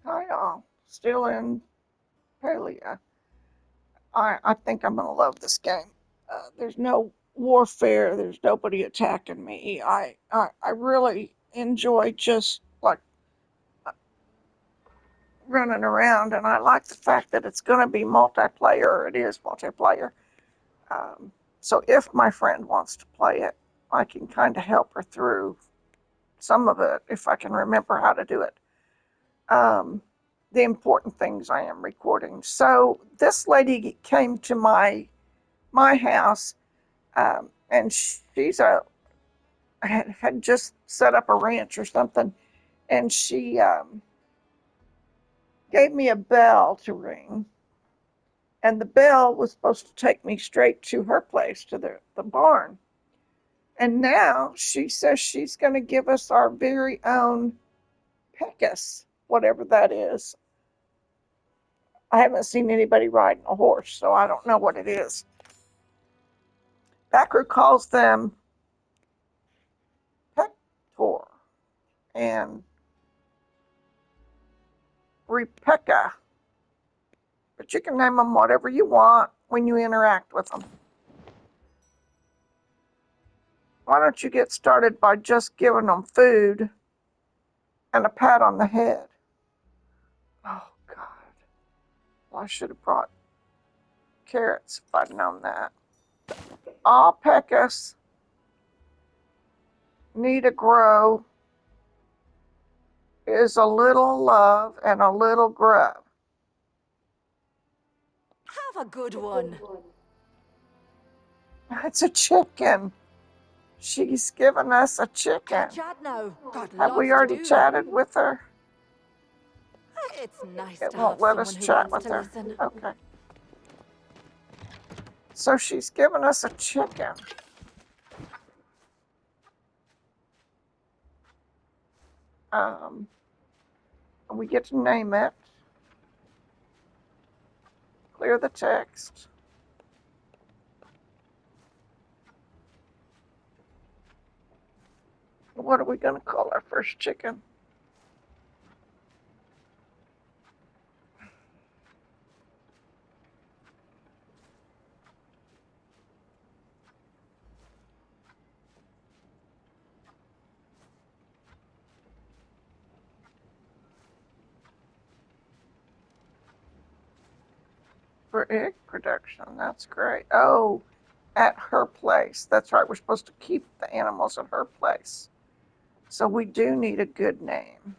Hi all. Still in Palia. I think I'm gonna love this game. There's no warfare. There's nobody attacking me. I really enjoy just like running around, and I like the fact that it's gonna be multiplayer. It is multiplayer. Um, so if my friend wants to play it, I can kind of help her through some of it if I can remember how to do it. Um, the important things I am recording. So this lady came to my house, and she's a had just set up a ranch or something, and she gave me a bell to ring, and the bell was supposed to take me straight to her place, to the barn. And now she says she's going to give us our very own Pecos, whatever that is. I haven't seen anybody riding a horse, so I don't know what it is. Backer calls them Pector and Repeca, but you can name them whatever you want when you interact with them. Why don't you get started by just giving them food and a pat on the head? Oh, God. Well, I should have brought carrots if I'd known that. All Pecos need to grow is a little love and a little grub. Have a good one. It's a chicken. She's given us a chicken. Chat now. Got Have we lots to already do. chatted with her? It's nice It to won't have let us someone who chat wants with to her. listen. Okay. So she's given us a chicken. Um, we get to name it, clear the text. What are we going to call our first chicken? For egg production. That's great. Oh, at her place. That's right. We're supposed to keep the animals at her place. So we do need a good name.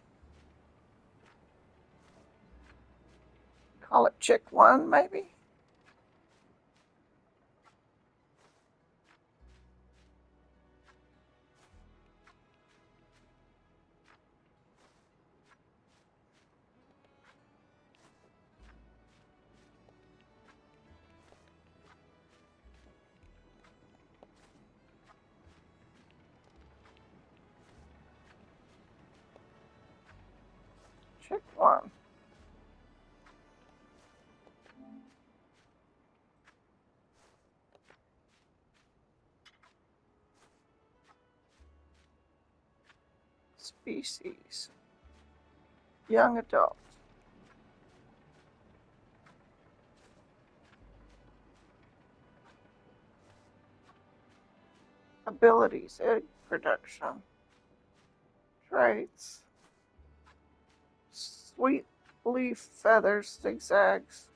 Call it Chick One, maybe? Chick One. Species. Young adult. Abilities. Egg production. Traits. Sweet leaf feathers. Zigzags.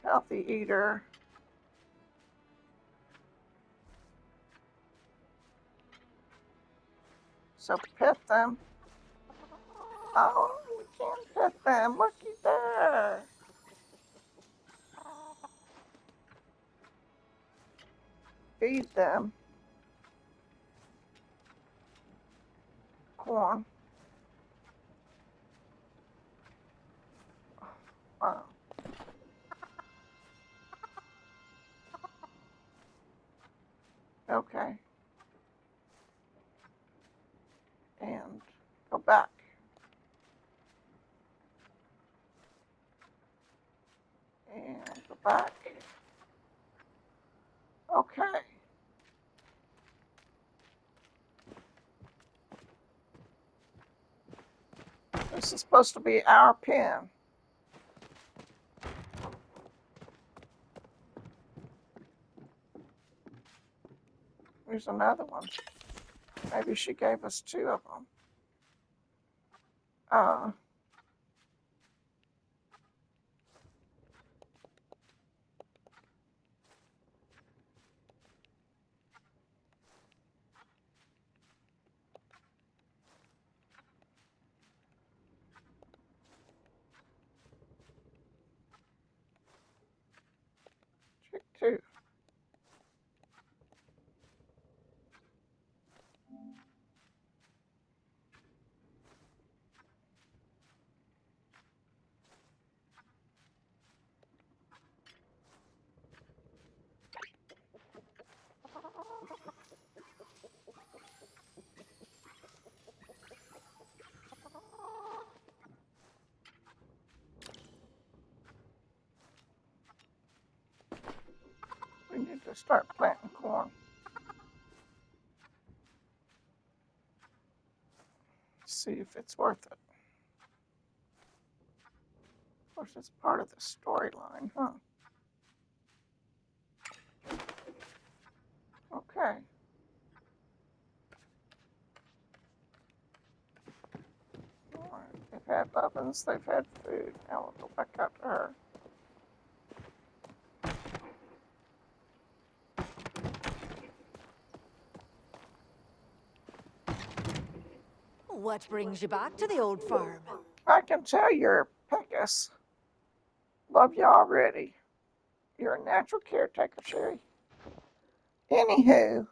Healthy eater. So pet them. Oh, we can pet them. Looky there. Feed them corn. Wow. Okay. And go back. And go back. Okay. This is supposed to be our pen. Here's another one. Maybe she gave us 2 of them. Trick 2. We need to start planting corn. See if it's worth it. Of course, it's part of the storyline, huh? Okay. All right. They've had ovens, they've had food. Now we'll go back out to her. What brings you back to the old farm? I can tell you're Pecos. Love you already. You're a natural caretaker, Sherry. Anywho,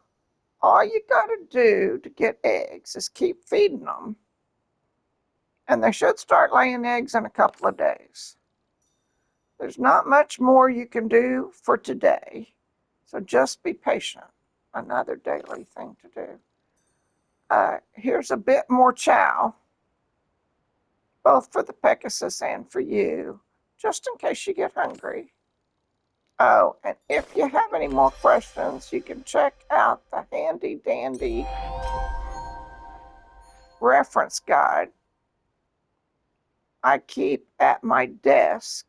all you gotta do to get eggs is keep feeding them. And they should start laying eggs in a couple of days. There's not much more you can do for today, so just be patient. Another daily thing to do. Here's a bit more chow, both for the Pegasus and for you, just in case you get hungry. Oh, and if you have any more questions, you can check out the handy dandy reference guide I keep at my desk.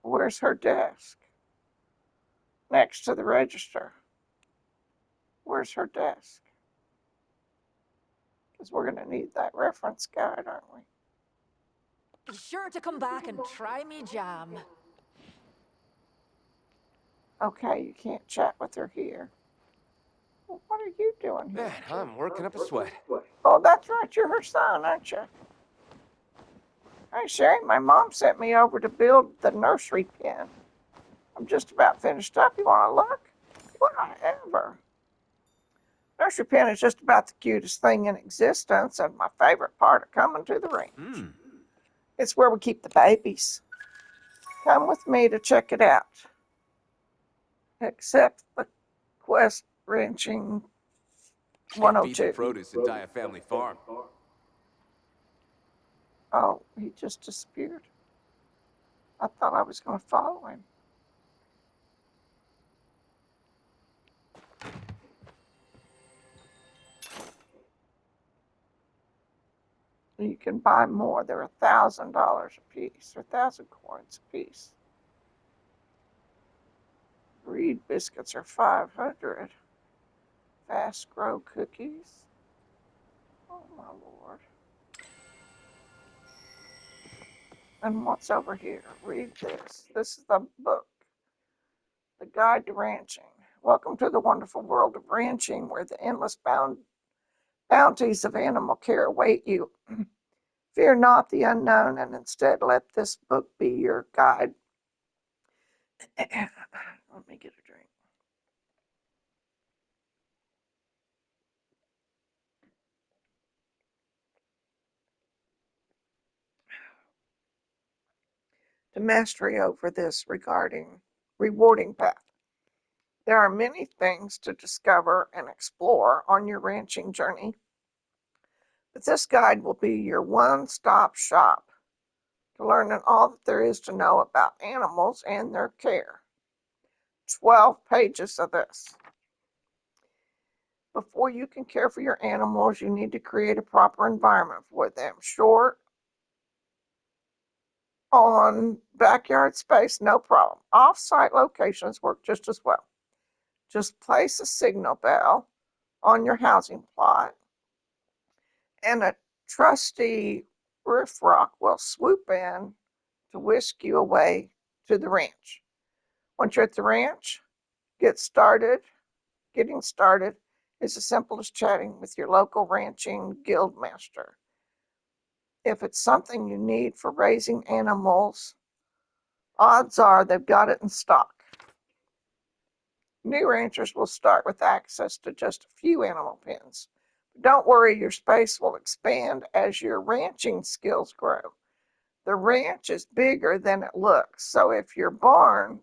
Where's her desk? Next to the register. Where's her desk? Because we're going to need that reference guide, aren't we? Be sure to come back and try me jam. Okay, you can't chat with her here. Well, what are you doing here? Man, I'm working up a sweat. Oh, that's right. You're her son, aren't you? Hey, Sherry, my mom sent me over to build the nursery pen. I'm just about finished up. You want to look? Whatever. Nursery pen is just about the cutest thing in existence and my favorite part of coming to the ranch. It's where we keep the babies. Come with me to check it out. Except the Quest Ranching Can't beat the 102. produce at Daya Family Farm. Oh, he just disappeared. I thought I was going to follow him. You can buy more. They're $1,000 a piece, or 1,000 coins a piece. Reed biscuits are 500. Fast Grow cookies. Oh my lord. And what's over here? Read this. This is the book. The Guide to Ranching. Welcome to the wonderful world of ranching, where the endless bounties of animal care await you. Fear not the unknown, and instead let this book be your guide. Let me get a drink. To mastery over this rewarding path. There are many things to discover and explore on your ranching journey, but this guide will be your one-stop shop to learning all that there is to know about animals and their care. 12 pages of this. Before you can care for your animals, you need to create a proper environment for them. Short on backyard space, no problem. Off-site locations work just as well. Just place a signal bell on your housing plot, and a trusty riffraff will swoop in to whisk you away to the ranch. Once you're at the ranch, getting started is as simple as chatting with your local ranching guild master. If it's something you need for raising animals, odds are they've got it in stock. New ranchers will start with access to just a few animal pens. Don't worry, your space will expand as your ranching skills grow. The ranch is bigger than it looks, so if your barn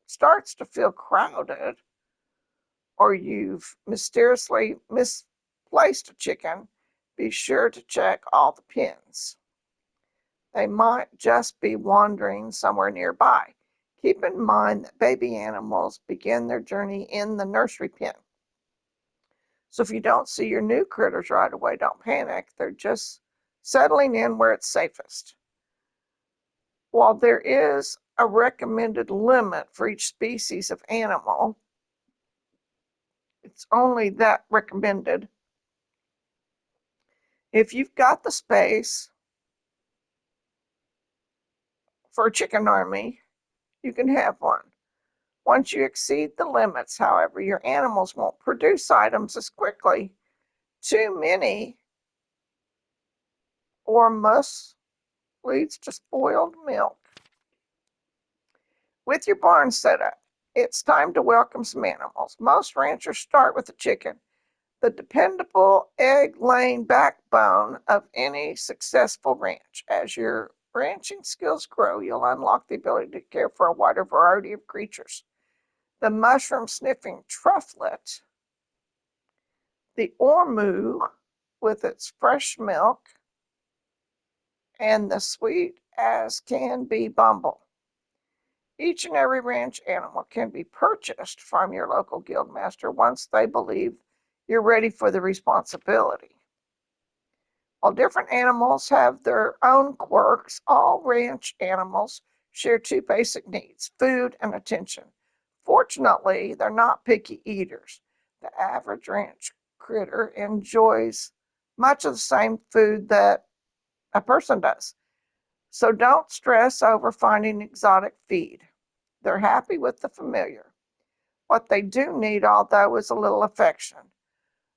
starts to feel crowded or you've mysteriously misplaced a chicken, be sure to check all the pens. They might just be wandering somewhere nearby. Keep in mind that baby animals begin their journey in the nursery pen. So if you don't see your new critters right away, don't panic. They're just settling in where it's safest. While there is a recommended limit for each species of animal, it's only that recommended. If you've got the space for a chicken army, you can have one. Once you exceed the limits, however, your animals won't produce items as quickly. Too many or must leads to spoiled milk. With your barn set up, it's time to welcome some animals. Most ranchers start with the chicken, the dependable egg-laying backbone of any successful ranch. As your ranching skills grow, you'll unlock the ability to care for a wider variety of creatures. The mushroom-sniffing trufflet, the ormoo with its fresh milk, and the sweet as can be bumble. Each and every ranch animal can be purchased from your local guild master once they believe you're ready for the responsibility. While different animals have their own quirks, all ranch animals share two basic needs: food and attention. Fortunately, they're not picky eaters. The average ranch critter enjoys much of the same food that a person does. So don't stress over finding exotic feed. They're happy with the familiar. What they do need, although, is a little affection.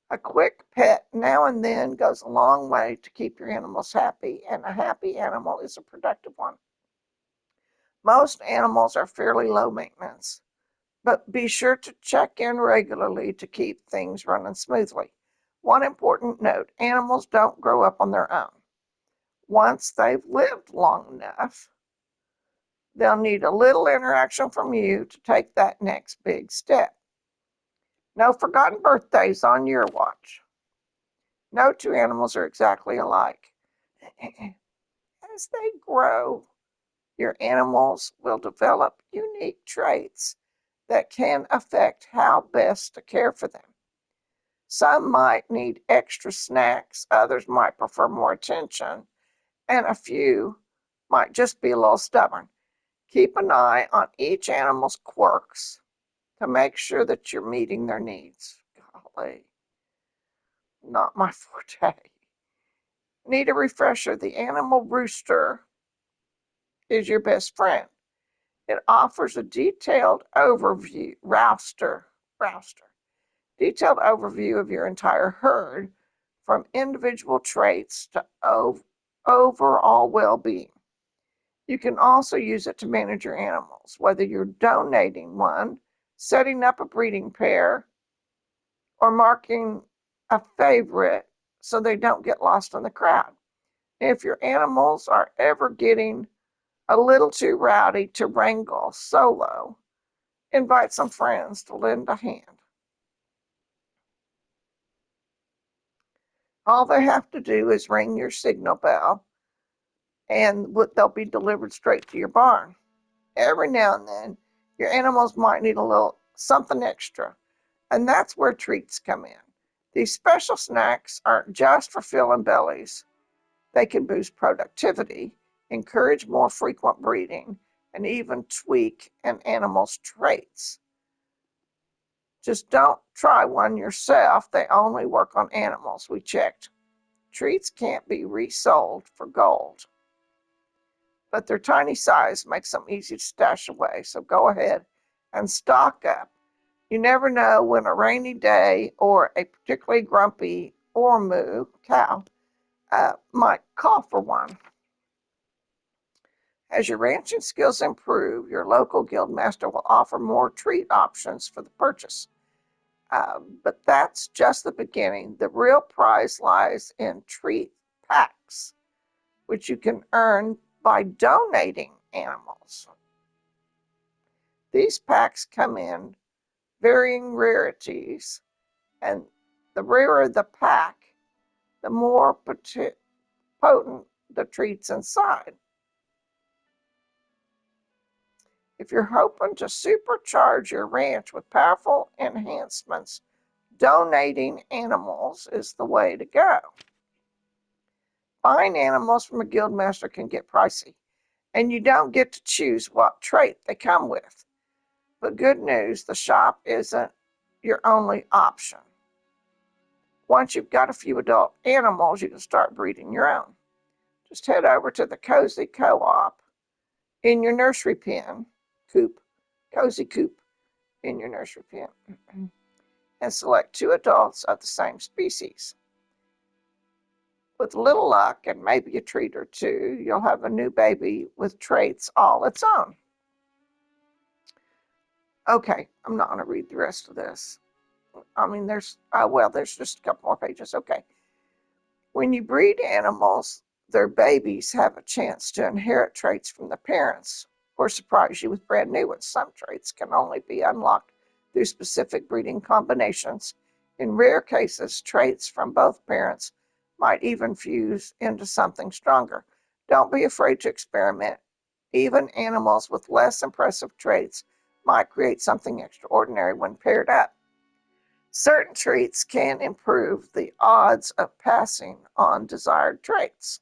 A quick pet now and then goes a long way to keep your animals happy, and a happy animal is a productive one. Most animals are fairly low maintenance, but be sure to check in regularly to keep things running smoothly. One important note: animals don't grow up on their own. Once they've lived long enough, they'll need a little interaction from you to take that next big step. No forgotten birthdays on your watch. No two animals are exactly alike. As they grow, your animals will develop unique traits that can affect how best to care for them. Some might need extra snacks, others might prefer more attention, and a few might just be a little stubborn. Keep an eye on each animal's quirks to make sure that you're meeting their needs. Golly, not my forte. Need a refresher? The animal rooster is your best friend. It offers a detailed overview, detailed overview of your entire herd, from individual traits to overall well-being. You can also use it to manage your animals, whether you're donating one, setting up a breeding pair, or marking a favorite so they don't get lost in the crowd. If your animals are ever getting a little too rowdy to wrangle solo, invite some friends to lend a hand. All they have to do is ring your signal bell, and they'll be delivered straight to your barn. Every now and then, your animals might need a little something extra, and that's where treats come in. These special snacks aren't just for filling bellies. They can boost productivity, encourage more frequent breeding, and even tweak an animal's traits. Just don't try one yourself. They only work on animals. We checked. Treats can't be resold for gold, but their tiny size makes them easy to stash away. So go ahead and stock up. You never know when a rainy day or a particularly grumpy or moo cow might call for one. As your ranching skills improve, your local guildmaster will offer more treat options for the purchase. But that's just the beginning. The real prize lies in treat packs, which you can earn by donating animals. These packs come in varying rarities, and the rarer the pack, the more potent the treats inside. If you're hoping to supercharge your ranch with powerful enhancements, donating animals is the way to go. Buying animals from a guildmaster can get pricey, and you don't get to choose what trait they come with. But good news, the shop isn't your only option. Once you've got a few adult animals, you can start breeding your own. Just head over to the Cozy Co-op in your nursery pen, Cozy Coop in your nursery pen, and select 2 adults of the same species. With a little luck and maybe a treat or two, you'll have a new baby with traits all its own. Okay, I'm not going to read the rest of this. I mean, there's just a couple more pages. Okay. When you breed animals, their babies have a chance to inherit traits from the parents or surprise you with brand new ones. Some traits can only be unlocked through specific breeding combinations. In rare cases, traits from both parents might even fuse into something stronger. Don't be afraid to experiment. Even animals with less impressive traits might create something extraordinary when paired up. Certain traits can improve the odds of passing on desired traits.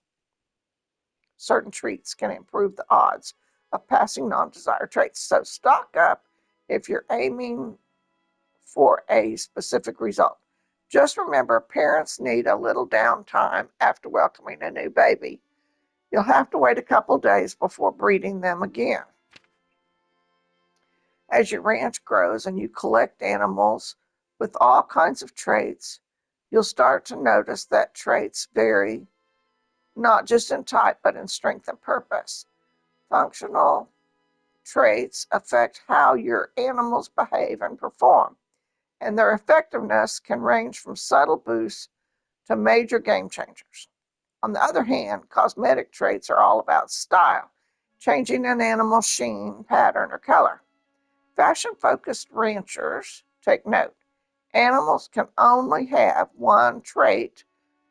Certain traits can improve the odds of passing on desired traits. So stock up if you're aiming for a specific result. Just remember, parents need a little downtime after welcoming a new baby. You'll have to wait a couple days before breeding them again. As your ranch grows and you collect animals with all kinds of traits, you'll start to notice that traits vary not just in type, but in strength and purpose. Functional traits affect how your animals behave and perform, and their effectiveness can range from subtle boosts to major game changers. On the other hand, cosmetic traits are all about style, changing an animal's sheen, pattern, or color. Fashion-focused ranchers take note. Animals can only have one trait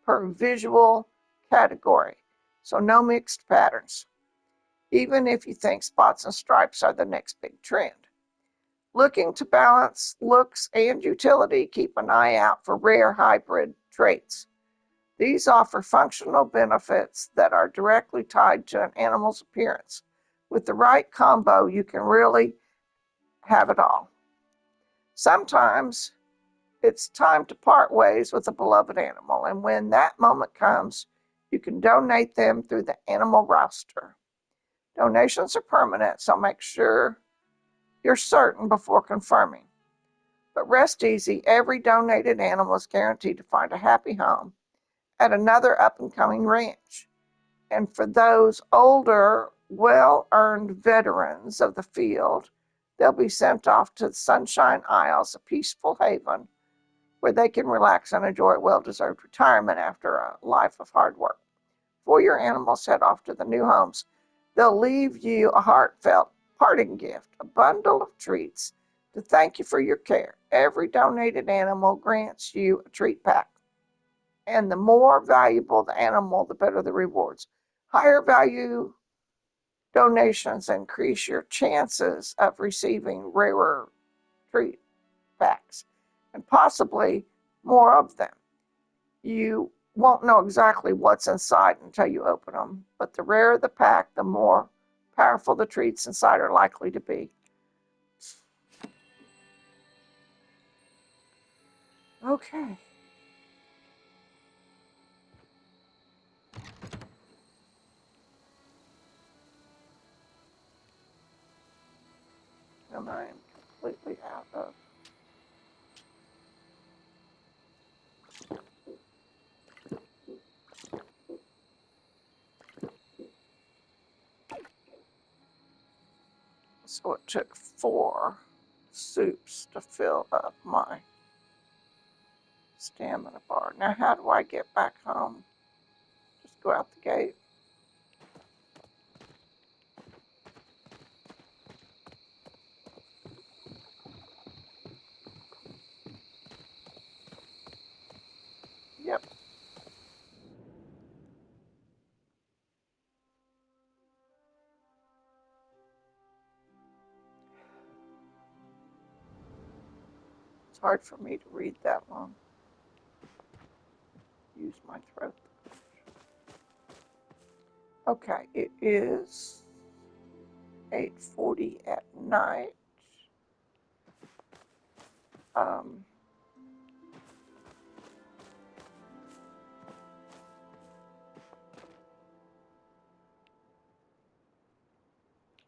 per visual category, so no mixed patterns, even if you think spots and stripes are the next big trend. Looking to balance looks and utility, keep an eye out for rare hybrid traits. These offer functional benefits that are directly tied to an animal's appearance. With the right combo, you can really have it all. Sometimes it's time to part ways with a beloved animal, and when that moment comes, you can donate them through the animal roster. Donations are permanent, so make sure you're certain before confirming. But rest easy, every donated animal is guaranteed to find a happy home at another up-and-coming ranch. And for those older, well-earned veterans of the field, they'll be sent off to the Sunshine Isles, a peaceful haven where they can relax and enjoy a well-deserved retirement after a life of hard work. Before your animals head off to the new homes, they'll leave you a heartfelt parting gift, a bundle of treats to thank you for your care. Every donated animal grants you a treat pack. And the more valuable the animal, the better the rewards. Higher value donations increase your chances of receiving rarer treat packs and possibly more of them. You won't know exactly what's inside until you open them, but the rarer the pack, the more powerful the treats inside are likely to be. Okay. And I am completely out of. So it took 4 soups to fill up my stamina bar. Now, how do I get back home? Just go out the gate. Yep. It's hard for me to read that long. Use my throat. Okay, it is 8:40 at night. Um,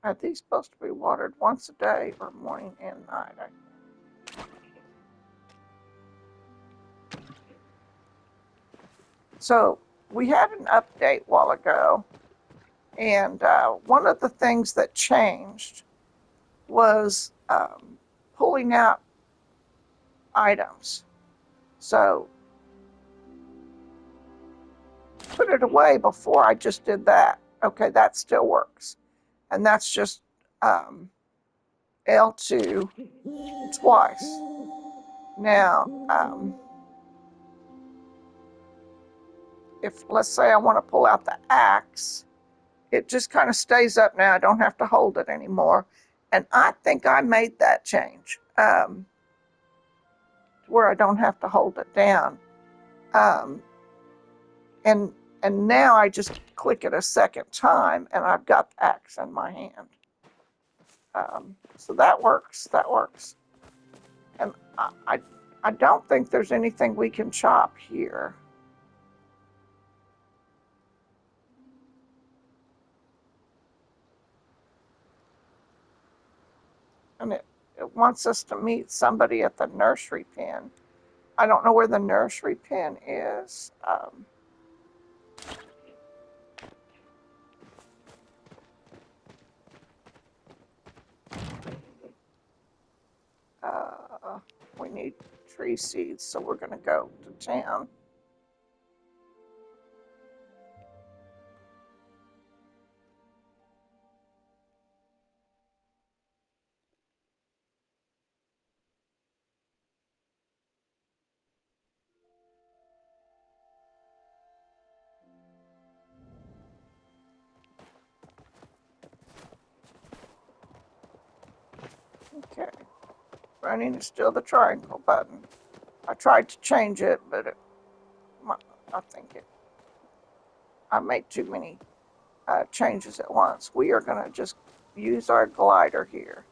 are these supposed to be watered once a day or morning and night? So we had an update a while ago, and one of the things that changed was pulling out items. So put it away before I just did that. Okay, that still works. And that's just L2 twice. Now, if let's say I want to pull out the axe, it just kind of stays up now. I don't have to hold it anymore. And I think I made that change where I don't have to hold it down. And now I just click it a second time and I've got the axe in my hand. So that works. That works. And I don't think there's anything we can chop here. And it wants us to meet somebody at the nursery pen. I don't know where the nursery pen is. We need tree seeds, so we're going to go to town. Okay. Running is still the triangle button. I tried to change it, but I think I made too many changes at once. We are going to just use our glider here.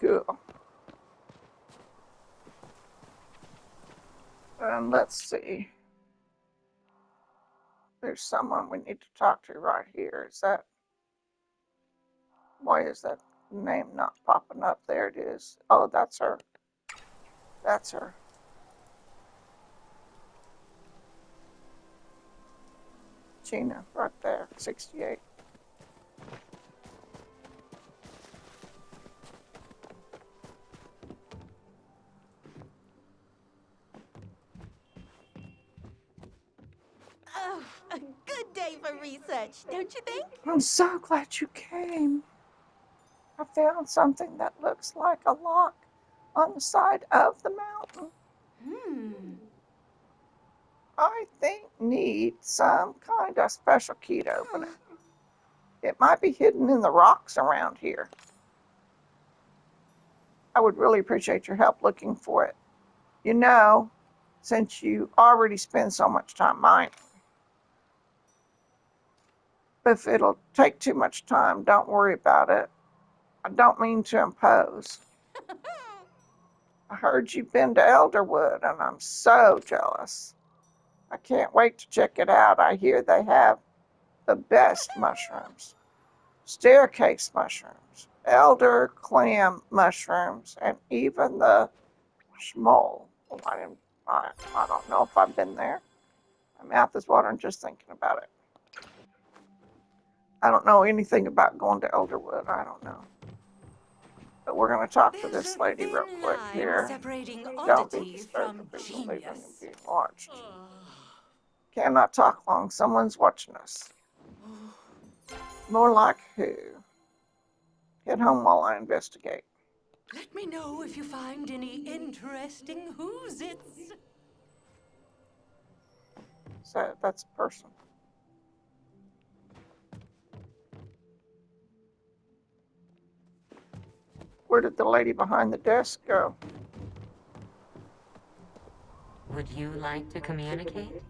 Cool. And let's see. There's someone we need to talk to right here. Why is that name not popping up? There it is. Oh, that's her. That's her. Gina, right there, 68. Oh, a good day for research, don't you think? I'm so glad you came. I found something that looks like a lock on the side of the mountain. I think need some kind of special key to open it. It might be hidden in the rocks around here. I would really appreciate your help looking for it. You know, since you already spend so much time mining. If it'll take too much time, don't worry about it. I don't mean to impose. I heard you've been to Elderwood, and I'm so jealous. I can't wait to check it out. I hear they have the best mushrooms. Staircase mushrooms, elder clam mushrooms, and even the schmoll. Well, I don't know if I've been there. My mouth is watering just thinking about it. I don't know anything about going to Elderwood. I don't know. But we're going to talk to There's this a lady real thin quick line here. separating Don't be oddity disturbed from the people leaving and genius. being watched. Cannot talk long. Someone's watching us. More like who? Head home while I investigate. Let me know if you find any interesting who's-its. So that's a person. Where did the lady behind the desk go? Would you like to communicate?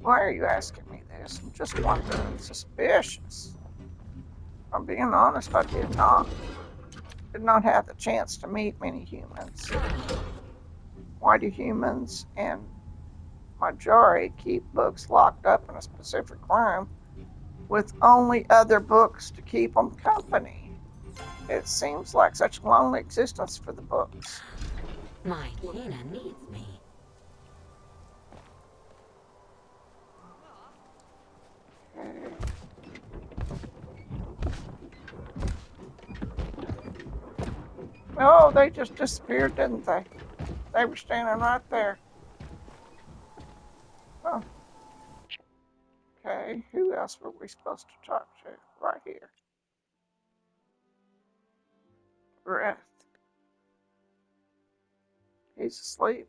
Why are you asking me this? I'm just wondering. Suspicious. If I'm being honest, I did not have the chance to meet many humans. Why do humans and Majori keep books locked up in a specific room with only other books to keep them company? It seems like such a lonely existence for the books. My Kina needs me. Okay. Oh, they just disappeared, didn't they? They were standing right there. Oh. Okay, who else were we supposed to talk to? Right here. Breath. He's asleep.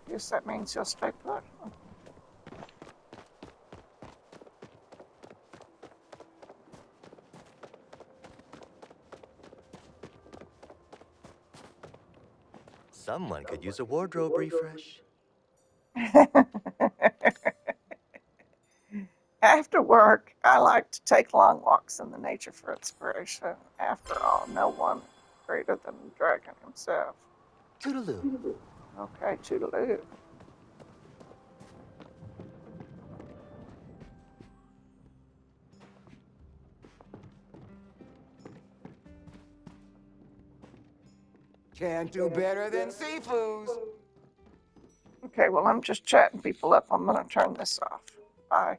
Guess that means he'll stay put. Someone could use a wardrobe refresh. After work, I like to take long walks in the nature for inspiration. After all, no one greater than the dragon himself. Toodaloo. Okay, toodaloo. Can't do better than seafoods. Okay, well, I'm just chatting people up. I'm going to turn this off. Bye.